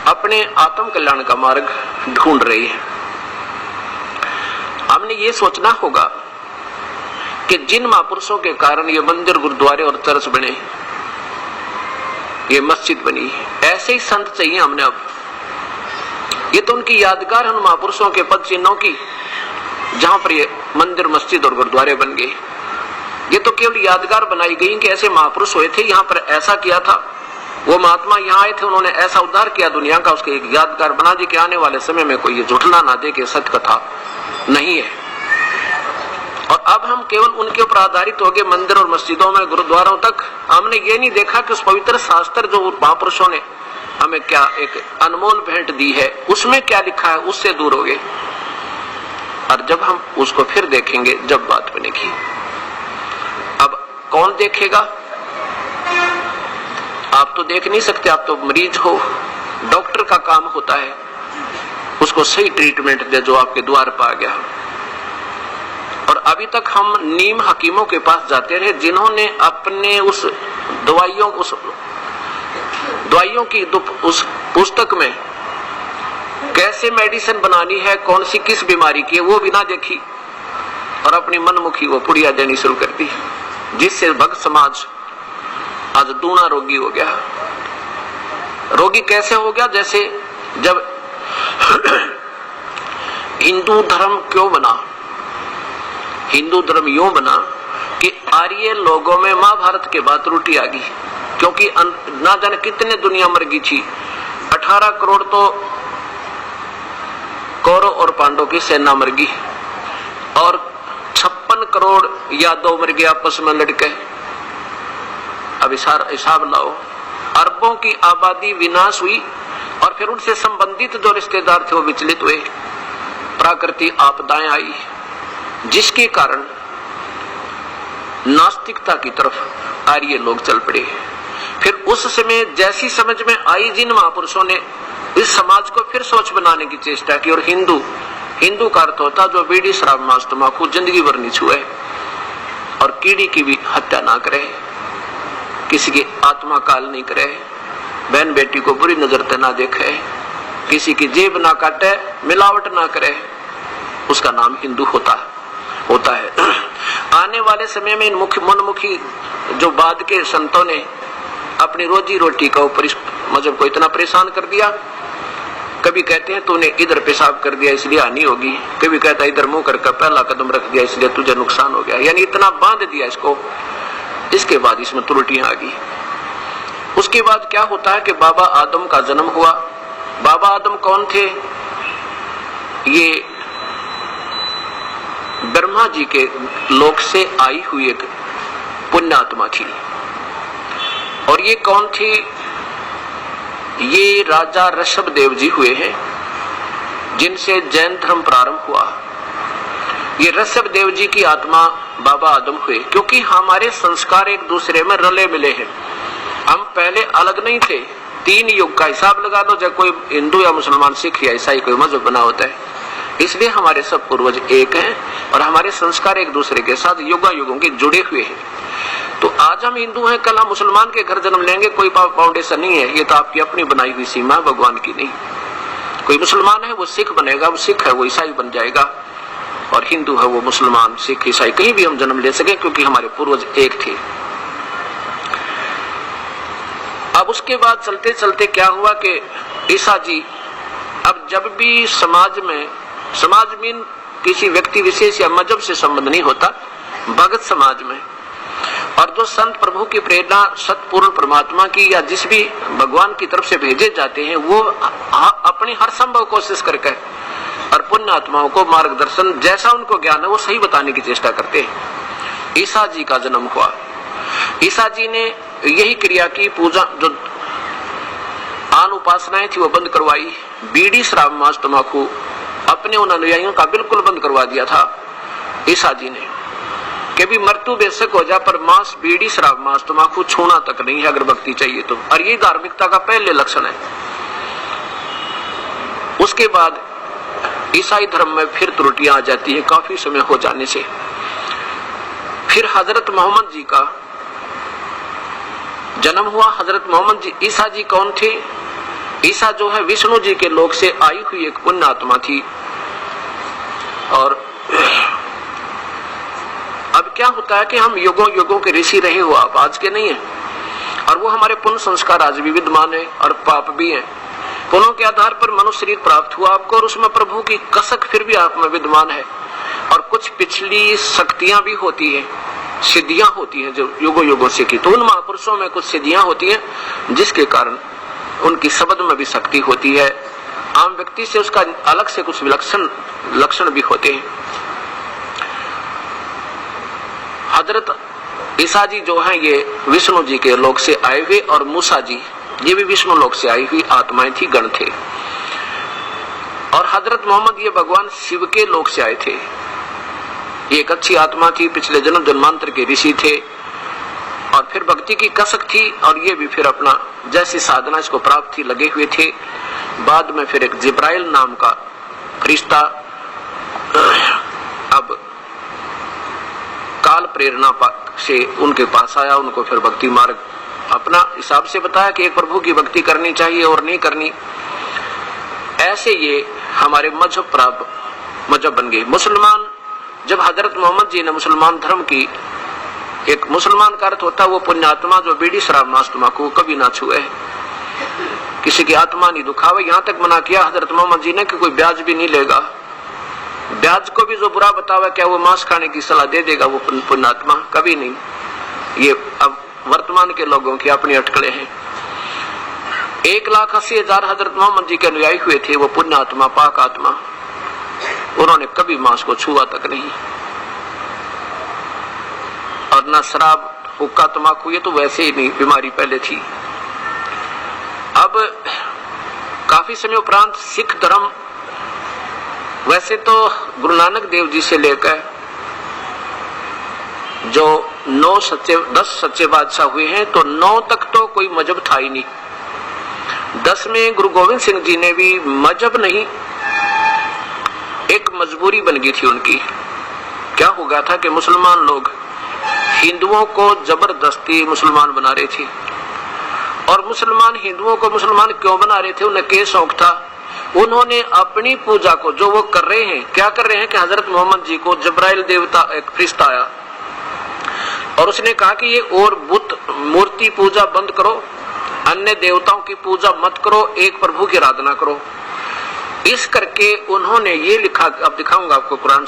अपने आत्म कल्याण का मार्ग ढूंढ रही है। हमने ये सोचना होगा कि जिन महापुरुषों के कारण ये मंदिर, गुरुद्वारे और चर्च बने, ये मस्जिद बनी, ऐसे ही संत चाहिए हमने। अब ये तो उनकी यादगार उन महापुरुषों के पद चिन्हों की, जहां पर ये मंदिर, मस्जिद और गुरुद्वारे बन गए। ये तो केवल यादगार बनाई गई कि ऐसे महापुरुष हुए थे, यहाँ पर ऐसा किया था, वो महात्मा यहाँ आए थे, उन्होंने ऐसा उद्धार किया दुनिया का, उसके एक यादगार बना दी कि आने वाले समय में कोई ये झुठला ना दे कि सत्य कथा नहीं है। और अब हम केवल उनके ऊपर आधारित हो गए, मंदिर और मस्जिदों में, गुरुद्वारों तक। हमने ये नहीं देखा कि उस पवित्र शास्त्र जो महापुरुषों ने हमें क्या एक अनमोल भेंट दी है, उसमें क्या लिखा है, उससे दूर हो गए। और जब हम उसको फिर देखेंगे, जब बात बनेगी। अब कौन देखेगा? आप तो देख नहीं सकते, आप तो मरीज हो। डॉक्टर का काम होता है उसको सही ट्रीटमेंट दे जो आपके द्वार पर आ गया। और अभी तक हम नीम हकीमों के पास जाते रहे, जिन्होंने अपने उस दवाइयों की उस पुस्तक में कैसे मेडिसिन बनानी है, कौन सी किस बीमारी की है, वो भी ना देखी, और अपनी मनमुखी वो पुड़िया देनी शुरू कर दी, जिससे भक्त समाज आज दूना रोगी हो गया। रोगी कैसे हो गया? जैसे जब हिंदू धर्म क्यों बना? हिंदू धर्म यूं बना कि आर्य लोगों में महाभारत के बाद त्रुटि आ गई, क्योंकि ना जाने कितने दुनिया मर गई थी। 18 करोड़ तो कौरव और पांडव की सेना मर गई, और 56 करोड़ यादव मर गए आपस में लड़के। अब हिसाब लाओ, अरबों की आबादी विनाश हुई, और फिर उनसे संबंधित जो रिश्तेदार थे वो विचलित हुए, प्राकृतिक आपदाएं आई, जिसके कारण नास्तिकता की तरफ आर्य लोग चल पड़े। फिर उस समय जैसी समझ में आई, जिन महापुरुषों ने इस समाज को फिर सोच बनाने की चेष्टा की। और हिंदू का अर्थ होता जो बीड़ी, शराब, मांस, तंबाकू जिंदगी भर नहीं छुए, और कीड़ी की भी हत्या ना करे, किसी की आत्मा काल नहीं करे, बहन बेटी को बुरी नजर से ना देखे, किसी की जेब ना काटे, मिलावट ना करे, उसका नाम हिंदू होता है। आने वाले समय में इन मनमुखी जो बाद के संतों ने अपनी रोजी रोटी का ऊपर इस मजहब को इतना परेशान कर दिया। कभी कहते हैं तूने इधर पेशाब कर दिया इसलिए हानि होगी, कभी कहता है इधर मुंह करके पहला कदम रख दिया इसलिए तुझे नुकसान हो गया, यानी इतना बांध दिया इसको। इसके बाद इसमें त्रुटियां आ गई। उसके बाद क्या होता है कि बाबा आदम का जन्म हुआ। बाबा आदम कौन थे? ये ब्रह्मा जी के लोक से आई हुई एक पुण्यात्मा थी। और ये कौन थी? ये राजा ऋषभदेव जी हुए हैं, जिनसे जैन धर्म प्रारंभ हुआ। ये ऋषभदेव जी की आत्मा बाबा आदम हुए, क्योंकि हमारे संस्कार एक दूसरे में रले मिले हैं। हम पहले अलग नहीं थे। 3 युग का हिसाब लगा लो, जब कोई हिंदू या मुसलमान, सिख या ईसाई कोई मजहब बना होता है, इसलिए हमारे सब पूर्वज एक हैं, और हमारे संस्कार एक दूसरे के साथ युगों के जुड़े हुए हैं। तो आज हम हिंदू हैं, कल हम मुसलमान के घर जन्म लेंगे, कोई फाउंडेशन नहीं है। ये तो आपकी अपनी बनाई हुई सीमा है, भगवान की नहीं। कोई मुसलमान है वो सिख बनेगा, वो सिख है वो ईसाई बन जाएगा, और हिंदू है वो मुसलमान, सिख, ईसाई कहीं भी हम जन्म ले सके, क्योंकि हमारे पूर्वज एक थे। अब उसके बाद चलते चलते क्या हुआ कि ईसा जी, अब जब भी समाज में किसी व्यक्ति विशेष या मजहब से संबंध नहीं होता, भगत समाज में, और जो संत प्रभु की प्रेरणा सतपूर्ण परमात्मा की या जिस भी भगवान की तरफ से भेजे जाते हैं, वो अपनी हर संभव कोशिश करके और पुण्य आत्माओं को मार्गदर्शन जैसा उनको ज्ञान है वो सही बताने की चेष्टा करते हैं। ईसा जी का जन्म हुआ। ईसा जी ने यही क्रिया की, पूजा जो आन उपासनाएं थी वो बंद करवाई, बीड़ी, शराब, मांस, तंबाकू अपने उन अनुयायियों का बिल्कुल बंद करवा दिया था ईसा जी ने। कभी मृत्यु बेशक हो जाए, पर मांस, बीड़ी, शराब, मांस, तंबाकू छूना तक नहीं है अगर भक्ति चाहिए तो। और ये धार्मिकता का पहले लक्षण है। उसके बाद ईसाई धर्म में फिर त्रुटियां आ जाती है काफी समय हो जाने से। फिर हजरत मोहम्मद जी का जन्म हुआ। हजरत मोहम्मद जी, ईसा जी कौन थे? ईसा जो है विष्णु जी के लोक से आई हुई एक पुण्य आत्मा थी। और अब क्या होता है कि हम युगों युगों के ऋषि रहे हो, आप आज के नहीं है, और वो हमारे पुण्य संस्कार आज भी विद्यमान है और पाप भी है। पुण्यों के आधार पर मनुष्य शरीर प्राप्त हुआ आपको, और उसमें प्रभु की कसक फिर भी आप में विद्यमान है। और कुछ पिछली शक्तियां भी होती है, सिद्धियां होती हैं जो युगों युगों से की। तो उन महापुरुषों में कुछ सिद्धियां होती हैं जिसके कारण उनकी शब्द में भी शक्ति होती है। आम व्यक्ति से उसका अलग से कुछ विलक्षण लक्षण भी होते हैं। हजरत ईसा जी जो हैं ये विष्णु जी के लोक से आए हुए, और मूसा जी ये भी विष्णु लोक से आई हुई आत्माएं थी, गण थे। और हजरत मोहम्मद ये भगवान शिव के लोक से आए थे। ये एक अच्छी आत्मा थी, पिछले जन्म जन्मांतर के ऋषि थे, और फिर भक्ति की कसक थी, और ये भी फिर अपना जैसी साधना इसको प्राप्त थी लगे हुए थे। बाद में फिर एक जिब्राइल नाम का फरिश्ता अब काल प्रेरणा से उनके पास आया, उनको फिर भक्ति मार्ग अपना हिसाब से बताया कि एक प्रभु की भक्ति करनी चाहिए और नहीं करनी। ऐसे ये हमारे मजहब बन गए। मुसलमान, जब हजरत मोहम्मद जी ने मुसलमान धर्म की, एक मुसलमान का अर्थ होता है वो पुण्यात्मा जो बीड़ी शराब मांस तंबाकू कभी ना छुए, किसी की आत्मा नहीं दुखावे। यहाँ तक मना किया हजरत मोहम्मद जी ने कि कोई ब्याज भी नहीं लेगा। ब्याज को भी जो बुरा बतावे क्या वो मांस खाने की सलाह दे देगा वो पुण्यात्मा? कभी नहीं। ये अब वर्तमान के लोगों की अपनी अटकलें हैं। 1,80,000 हजरत मोहम्मद जी के अनुयायी हुए थे, वो पुण्य आत्मा, पाक आत्मा, उन्होंने कभी मांस को छुआ तक नहीं, और न शराब हुक्का तंबाकू, ये तो वैसे ही नहीं, बीमारी पहले थी। अब काफी समय उपरांत सिख धर्म, वैसे तो गुरु नानक देव जी से लेकर जो 10 सच्चे बादशाह हुए हैं, तो 9 तक तो कोई मजहब था ही नहीं। 10 में गुरु गोविंद सिंह जी ने भी मजहब नहीं, एक मजबूरी बन गई थी उनकी। क्या हो गया था कि मुसलमान लोग हिंदुओं को जबरदस्ती मुसलमान बना रहे थे, और मुसलमान हिंदुओं को मुसलमान क्यों बना रहे थे? उन्हें क्या शौक था? उन्होंने अपनी पूजा को, जो वो कर रहे हैं, क्या कर रहे हैं कि हजरत मोहम्मद जी को जिब्राइल देवता एक फरिश्ता आया और उसने कहा कि ये और बुत मूर्ति पूजा बंद करो, अन्य देवताओं की पूजा मत करो, एक प्रभु की आराधना करो। इस करके उन्होंने ये लिखा, अब दिखाऊंगा आपको कुरान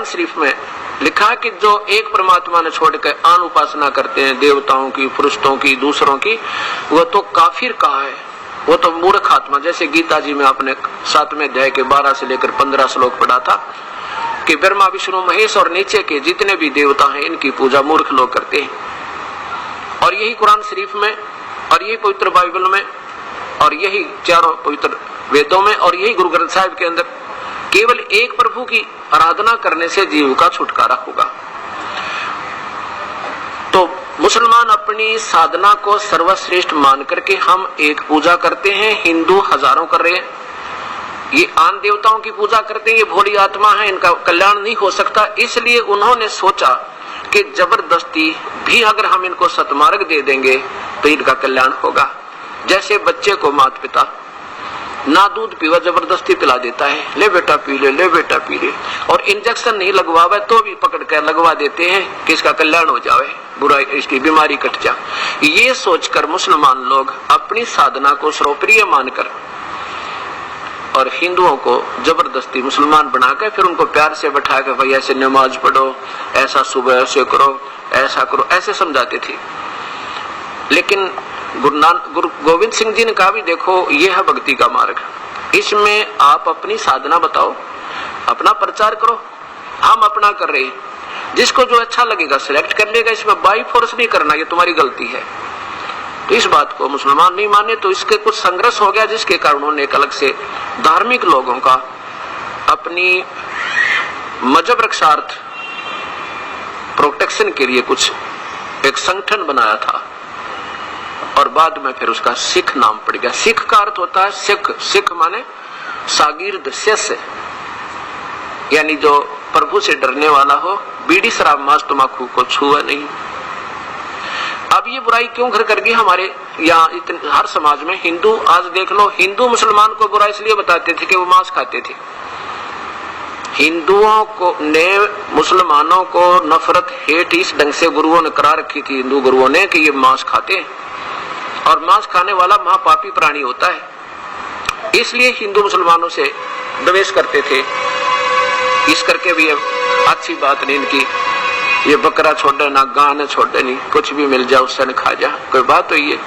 शरीफ में लिखा कि जो एक परमात्मा ने छोड़कर आन उपासना करते हैं देवताओं की, फरिश्तों की, दूसरों की, वो तो काफिर कहा है, वो तो मूर्ख आत्मा। जैसे गीता जी में आपने 7वें अध्याय के 12 से लेकर 15 श्लोक पढ़ा था कि ब्रह्मा विष्णु महेश और नीचे के जितने भी देवता हैं इनकी पूजा मूर्ख लोग करते हैं। और यही कुरान शरीफ में, और यही पवित्र बाइबल में, और यही चारों पवित्र वेदों में, और यही गुरु ग्रंथ साहिब के अंदर केवल एक प्रभु की आराधना करने से जीव का छुटकारा होगा। तो मुसलमान अपनी साधना को सर्वश्रेष्ठ मान करके हम एक पूजा करते हैं, हिंदू हजारों कर रहे हैं, ये आन देवताओं की पूजा करते हैं, ये भोली आत्मा है, इनका कल्याण नहीं हो सकता। इसलिए उन्होंने सोचा कि जबरदस्ती भी अगर हम इनको सतमार्ग दे देंगे तो इनका कल्याण होगा। जैसे बच्चे को माता पिता ना दूध पीवा जबरदस्ती पिला देता है, ले बेटा पी ले, ले बेटा पी ले, और इंजेक्शन नहीं लगवावे तो भी पकड़ कर लगवा देते हैं कि इसका कल्याण हो जाए, बुराई इसकी बीमारी कट जाए। ये सोचकर मुसलमान लोग अपनी साधना को सर्वप्रिय मानकर और हिंदुओं को जबरदस्ती मुसलमान बनाकर फिर उनको प्यार से बैठा कर भाई ऐसे नमाज पढ़ो, ऐसा सुबह ऐसे करो, ऐसा करो, ऐसे समझाते थे। लेकिन गुरु गोविंद सिंह जी ने कहा भी देखो ये है भक्ति का मार्ग, इसमें आप अपनी साधना बताओ, अपना प्रचार करो, हम अपना कर रहे हैं, जिसको जो अच्छा लगेगा सिलेक्ट कर लेगा, इसमें बाई फोर्स नहीं करना, ये तुम्हारी गलती है। तो इस बात को मुसलमान नहीं माने, तो इसके कुछ संघर्ष हो गया, जिसके कारण उन्होंने एक अलग से धार्मिक लोगों का अपनी मजहब रक्षार्थ प्रोटेक्शन के लिए कुछ एक संगठन बनाया था, और बाद में फिर उसका सिख नाम पड़ गया। सिख का अर्थ होता है सिख, सिख माने शागिर्द, शिष्य, यानी जो प्रभु से डरने वाला हो, बीड़ी शराब मांस तंबाकू को छुआ नहीं। अब ये बुराई क्यों घर कर गई? हमारे या हर समाज में हिंदू, आज देख लो, हिंदू मुसलमान को बुरा इसलिए बताते थे कि वो मांस खाते थे। हिंदुओं को ने मुसलमानों को नफरत, हेट इस ढंग से गुरुओं ने करा रखी थी, हिंदू गुरुओं ने, कि ये मांस खाते हैं और मांस खाने वाला महापापी प्राणी होता है। इसलिए हिंदू मुसलमानों से द्वेष करते थे। इस करके भी अच्छी बात नहीं इनकी, ये बकरा छोड़े ना, गाय छोड़े नहीं, कुछ भी मिल जाए उससे न खा जा, कोई बात तो ये।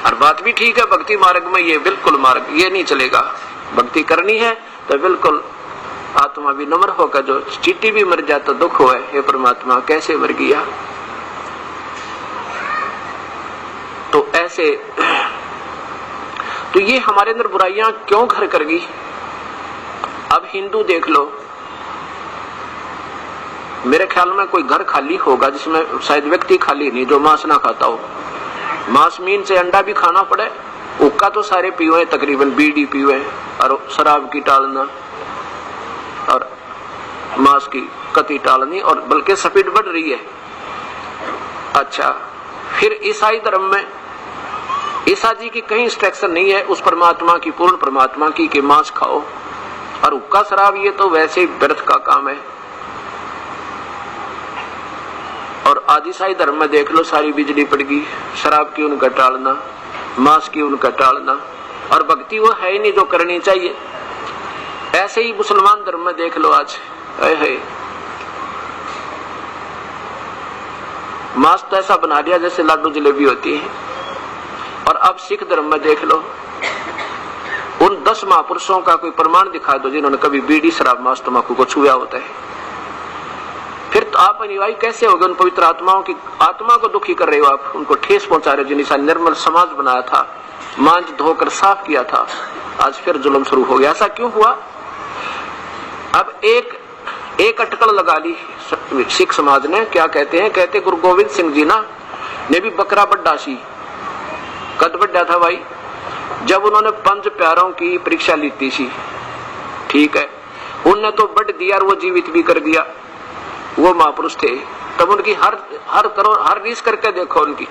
और बात भी ठीक है, भक्ति मार्ग में ये बिल्कुल मार्ग ये नहीं चलेगा। भक्ति करनी है तो बिल्कुल आत्मा भी नम्र होकर, जो चींटी भी मर जाए तो दुख होए, हे परमात्मा कैसे मर गया। तो ऐसे तो ये हमारे अंदर बुराइयां क्यों घर कर गई। अब हिंदू देख लो, मेरे ख्याल में कोई घर खाली होगा जिसमें शायद व्यक्ति खाली नहीं जो मांस ना खाता हो। मांस मीन से अंडा भी खाना पड़े, हुक्का तो सारे पीवे, तकरीबन बीड़ी पीवे, और शराब की टालना और मांस की कती टालनी, और बल्कि स्पीड बढ़ रही है। अच्छा, फिर ईसाई धर्म में ईसा जी की कहीं इंस्ट्रक्शन नहीं है उस परमात्मा की, पूर्ण परमात्मा की, कि मांस खाओ। और हुक्का शराब ये तो वैसे ही व्यर्थ का काम है। और आदि ईसाई धर्म में देख लो, सारी बिजली पड़ गई, शराब की उनका टालना, मांस की उनका टालना, और भक्ति वो है ही नहीं जो करनी चाहिए। ऐसे ही मुसलमान धर्म में देख लो, आज है मांस तो ऐसा बना दिया जैसे लाडू जलेबी होती है। और अब सिख धर्म में देख लो, उन 10 महापुरुषों का कोई प्रमाण दिखा दो जिन्होंने कभी बीड़ी शराब मांस तंबाकू को छुआ होता है। फिर तो आप अनुयायी कैसे हो गए उन पवित्र आत्माओं की? आत्मा को दुखी कर रहे हो आप, उनको ठेस पहुंचा रहे हो। जिन्हें निर्मल समाज बनाया था, मांझ धोकर साफ किया था, आज फिर जुल्म शुरू हो गया। ऐसा क्यों हुआ? अब एक अटकल लगा ली सिख समाज ने। क्या कहते हैं? कहते गुरु गोविंद सिंह जी ना ने भी बकरा बड्डा सी कद बड्डा था भाई, जब उन्होंने 5 प्यारों की परीक्षा ली थी। ठीक है, उनने तो बट दिया और वो जीवित भी कर दिया, वो महापुरुष थे। तब उनकी हर रीस करके देखो उनकी,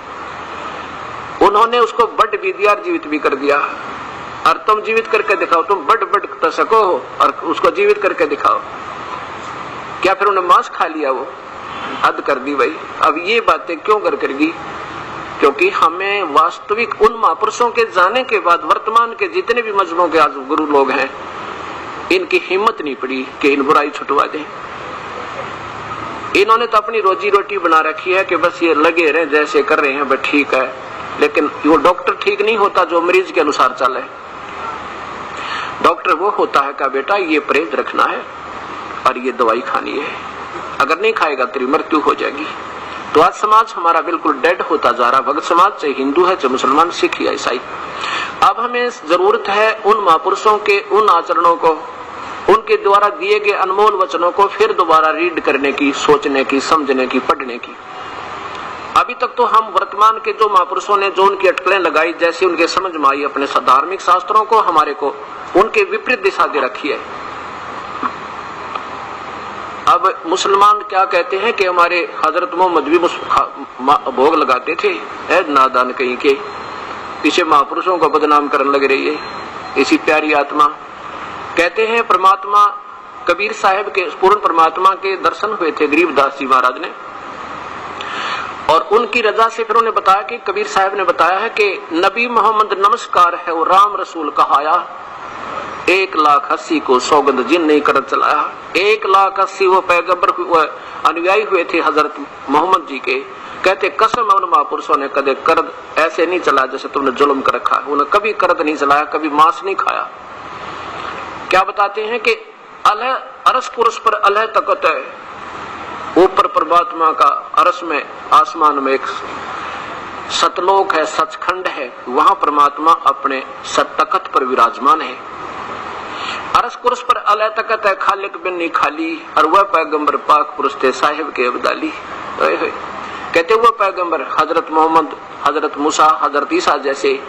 उन्होंने उसको बट भी दिया और जीवित भी कर दिया। और तुम जीवित करके दिखाओ, तुम बट तो सको हो और उसको जीवित करके दिखाओ। क्या फिर उन्हें मांस खा लिया? वो हद कर दी भाई। अब ये बातें क्यों कर दी? क्योंकि हमें वास्तविक उन महापुरुषों के जाने के बाद वर्तमान के जितने भी मजहबों के आज गुरु लोग हैं, इनकी हिम्मत नहीं पड़ी कि इन बुराई छुटवा दें। इन्होंने तो अपनी रोजी रोटी बना रखी है कि बस ये लगे रहे जैसे कर रहे हैं, बस ठीक है। लेकिन वो डॉक्टर ठीक नहीं होता जो मरीज के अनुसार चले। डॉक्टर वो होता है का बेटा ये परहेज रखना है और ये दवाई खानी है, अगर नहीं खाएगा तेरी मृत्यु हो जाएगी। तो आज समाज हमारा बिल्कुल डेड होता जा रहा। भगत समाज, चाहे हिंदू है, चाहे मुसलमान, सिख या ईसाई। अब हमें जरूरत है उन महापुरुषों के उन आचरणों को, उनके द्वारा दिए गए अनमोल वचनों को फिर दोबारा रीड करने की, सोचने की, समझने की, पढ़ने की। अभी तक तो हम वर्तमान के जो महापुरुषों ने जो उनकी अटकलें लगाई, जैसे उनके समझ में आई, अपने धार्मिक शास्त्रों को हमारे को उनके विपरीत दिशा दे रखी है। अब मुसलमान क्या कहते हैं कि हमारे हजरत मोहम्मद भी भोग लगाते थे। नादान कहीं के पीछे महापुरुषों को बदनाम करने लग रही है इसी प्यारी आत्मा। कहते हैं परमात्मा कबीर साहब के, पूर्ण परमात्मा के दर्शन हुए थे गरीबदास जी महाराज ने, और उनकी रजा से फिर उन्हें बताया कि कबीर साहब ने बताया है कि नबी मोहम्मद नमस्कार है वो राम रसूल कहाया, 1,80,000 को सौगंध जिन नहीं कर चलाया। 1,80,000 वो पैगंबर अनुयायी हुए थे हजरत मोहम्मद जी के। कहते कसम उन महापुरुषों ने कदे कर्द ऐसे नहीं चलाया जैसे तुमने जुल्म कर रखा है। उन्हें कभी कर्द नहीं चलाया, कभी मांस नहीं खाया। क्या बताते हैं कि अलह अरस पुरुष पर अलह तकत है, ऊपर परमात्मा का अरस में आसमान में एक सतलोक है, सचखंड है, वहां परमात्मा अपने सतकत पर विराजमान है। अरस पुरुष पर अलह तकत है, खालिक बिन नहीं खाली, और वह पैगंबर पाक पुरुष थे साहिब के अब्दाली। कहते हुए पैगंबर हजरत मोहम्मद, हजरत मूसा, हजरत ईसा जैसे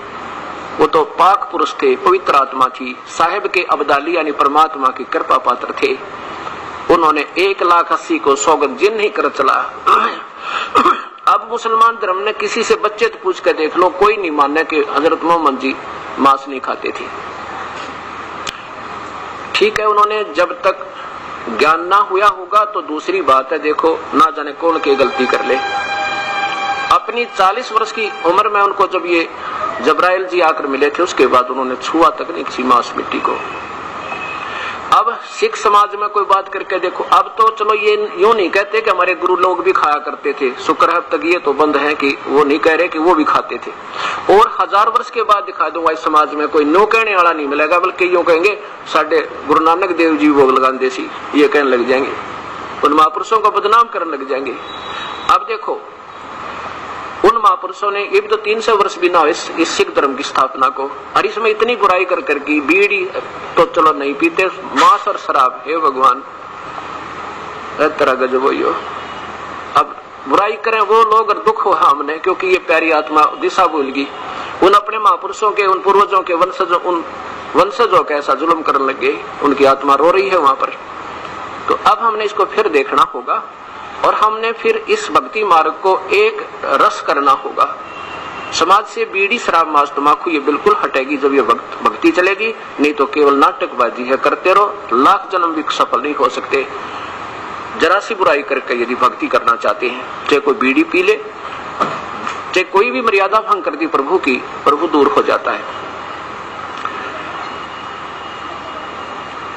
वो तो पाक पुरुष थे, पवित्र आत्मा थी, साहिब के अब्दाली यानी परमात्मा की कृपा पात्र थे। उन्होंने 1,80,000 को सौगंध जिन नहीं कर चला। अब मुसलमान धर्म ने किसी से बच्चे तो पूछ के देख लो, कोई नहीं मानने कि हजरत मोहम्मद जी मांस नहीं खाते थे। ठीक है, उन्होंने जब तक ज्ञान ना हुआ होगा तो दूसरी बात है, देखो ना जाने कौन की गलती कर ले। अपनी 40 वर्ष की उम्र में उनको जब ये जब्राइल जी आकर मिले थे, उसके बाद उन्होंने छुआ तक नहीं किसी मांस मिट्टी को। अब सिख समाज में कोई बात करके देखो, अब तो चलो ये यूं नहीं कहते कि हमारे गुरु लोग भी खाया करते थे, शुक्र है अब तक ये तो बंद है कि वो नहीं कह रहे कि वो भी खाते थे। और 1000 वर्ष के बाद दिखा दूंगा इस समाज में कोई नो कहने वाला नहीं मिलेगा, बल्कि यूं कहेंगे साढ़े गुरु नानक देव जी वो लगाते सी, ये कहने लग जाएंगे, उन महापुरुषों को बदनाम करने लग जाएंगे। अब देखो उन महापुरुषों ने अब तो 300 वर्ष भी ना हो इस सिख धर्म की स्थापना को, और इसमें इतनी बुराई कर करके बीड़ी तो चलो नहीं पीते, मांस और शराब, हे भगवान तेरा गजब हो। अब बुराई करें वो लोग और दुख हो हमने, क्योंकि ये प्यारी आत्मा दिशा भूल गई। उन अपने महापुरुषों के, उन पूर्वजों के वंशजों के ऐसा जुल्म करने लग गए, उनकी आत्मा रो रही है वहां पर। तो अब हमने इसको फिर देखना होगा और हमने फिर इस भक्ति मार्ग को एक रस करना होगा। समाज से बीड़ी शराब मांस तमाकू ये बिल्कुल हटेगी जब ये भक्ति चलेगी, नहीं तो केवल नाटकबाजी है, करते रहो, लाख जन्म भी सफल नहीं हो सकते। जरा सी बुराई करके यदि भक्ति करना चाहते हैं, चाहे कोई बीड़ी पी ले, चाहे कोई भी मर्यादा भंग कर दी प्रभु की, प्रभु दूर हो जाता है।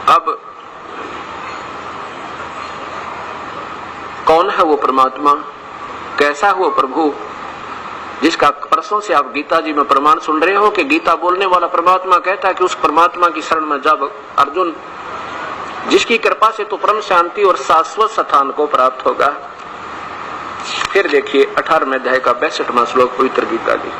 अब कौन है वो परमात्मा, कैसा है वो प्रभु जिसका परसों से आप गीता जी में प्रमाण सुन रहे हो कि गीता बोलने वाला परमात्मा कहता है कि उस परमात्मा की शरण में जब अर्जुन, जिसकी कृपा से तो परम शांति और शाश्वत स्थान को प्राप्त होगा। फिर देखिए 18वें अध्याय का 62वां श्लोक पवित्र गीता जी।